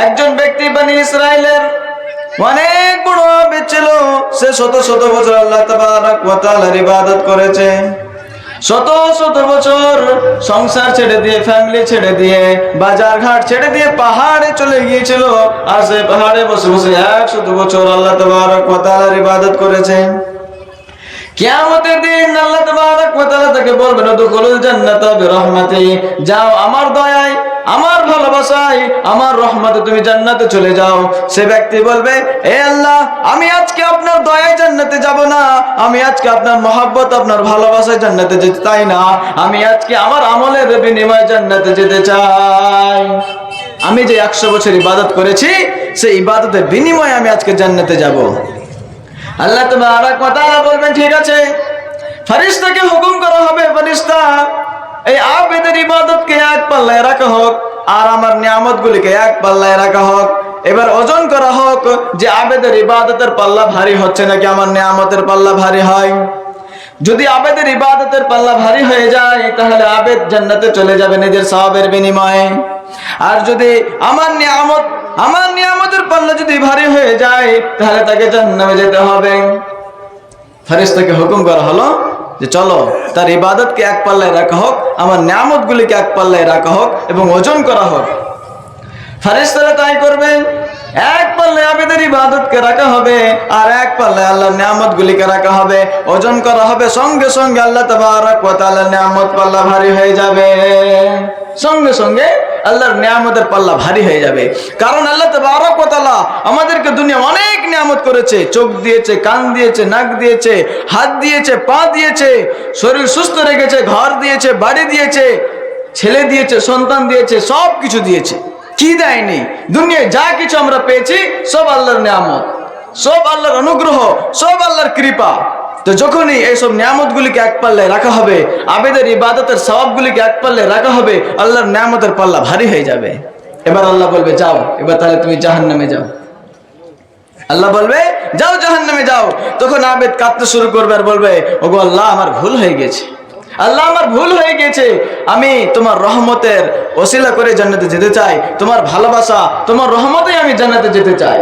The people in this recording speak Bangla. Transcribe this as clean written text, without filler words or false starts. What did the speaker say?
একজন ব্যক্তি বনি ইসরাইলের অনেক বড় আবেদ ছিল। সে শত শত বছর আল্লাহ তাবারক ওয়া তাআলার ইবাদত করেছে। শত শত বছর সংসার ছেড়ে দিয়ে, ফ্যামিলি ছেড়ে দিয়ে, বাজার ঘাট ছেড়ে দিয়ে পাহাড়ে চলে গিয়েছিল। আর সে পাহাড়ে বসে বসে 100 বছর আল্লাহ তাবারক ওয়া তাআলার ইবাদত করেছে। কিয়ামতের দিন আল্লাহ তাবারক ওয়া তাআলা তাকে বলবেন, উদখুলুল জান্নাতা বিরহমাতি, যাও আমার দয়ায়, আমার ভালোবাসায়, আমার রহমতে তুমি জান্নাতে চলে যাও। সে ব্যক্তি বলবে, হে আল্লাহ, আমি আজকে আপনার দয়ায় জান্নাতে যাব না, আমি আজকে আপনার মহব্বত, আপনার ভালোবাসায় জান্নাতে যেতে চাই না, আমি আজকে আমার আমলের বিনিময়ে জান্নাতে যেতে চাই। আমি যে 100 বছর ইবাদত করেছি, সেই ইবাদতের বিনিময়ে আমি আজকে জান্নাতে যাব। আল্লাহ তাবারক ওয়া তাআলা বলবেন, ঠিক আছে। ফেরেশতাকে হুকুম করা হবে, ফেরেশতা এই আবেদের ইবাদতকে এক পাল্লায় রাখা হোক, আর আমার নিয়ামতগুলিকে এক পাল্লায় রাখা হোক। এবার ওজন করা হোক যে আবেদের ইবাদতের পাল্লা ভারী হচ্ছে নাকি আমার নিয়ামতের পাল্লা ভারী হয়। যদি আবেদের ইবাদতের পাল্লা ভারী হয়ে যায়, তাহলে আবেদ জান্নাতে চলে যাবে নিজের সওয়াবের বিনিময়ে। আর যদি আমার নিয়ামতের পাল্লা যদি ভারী হয়ে যায়, তাহলে তাকে জাহান্নামে যেতে হবে। ফেরেশতাকে হুকুম করা হলো যে চলো, তার ইবাদতকে এক পাল্লায় রাখা হোক, আমার নিয়ামতগুলিকে এক পাল্লায় রাখা হোক এবং ওজন করা হোক। ফেরেশতারা তাই করবেন। এক পাল্লায় আবেদের ইবাদতকে রাখা হবে, আর এক পাল্লায় আল্লাহর নিয়ামতগুলিকে রাখা হবে, ওজন করা হবে। সঙ্গে সঙ্গে আল্লাহ তাবারক ওয়া তাআলার নিয়ামত পাল্লা ভারী হয়ে যাবে। সঙ্গে সঙ্গে আল্লাহর নিয়ামতের পাল্লা ভারী হয়ে যাবে। কারণ আল্লাহ তাবারক ওয়া তাআলা আমাদেরকে দুনিয়া অনেক নিয়ামত করেছে। চোখ দিয়েছে, কান দিয়েছে, নাক দিয়েছে, হাত দিয়েছে, পা দিয়েছে, শরীর সুস্থ রেখেছে, ঘর দিয়েছে, বাড়ি দিয়েছে, ছেলে দিয়েছে, সন্তান দিয়েছে, সব কিছু দিয়েছে। কি দেয়নি? দুনিয়ায় যা কিছু আমরা পেয়েছি সব আল্লাহর নিয়ামত, সব আল্লাহর অনুগ্রহ, সব আল্লাহর কৃপা। তো যখনই এইসব নিয়ামতগুলিকে এক পাল্লায় রাখা হবে, আবেদের ইবাদতের সওয়াবগুলিকে এক পাল্লায় রাখা হবে, আল্লাহর নিয়ামতের পাল্লা ভারী হয়ে যাবে। এবার আল্লাহ বলবে, যাও, এবার তাহলে তুমি জাহান্নামে যাও। আল্লাহ বলবে, যাও জাহান্নামে যাও। তখন আবেদ কাঁদতে শুরু করবে আর বলবে, ওগো আল্লাহ, আমার ভুল হয়ে গেছে, আল্লাহ আমার ভুল হয়ে গেছে, আমি তোমার রহমতের ওসিলা করে জান্নাতে যেতে চাই, তোমার ভালোবাসা, তোমার রহমতেই আমি জান্নাতে যেতে চাই।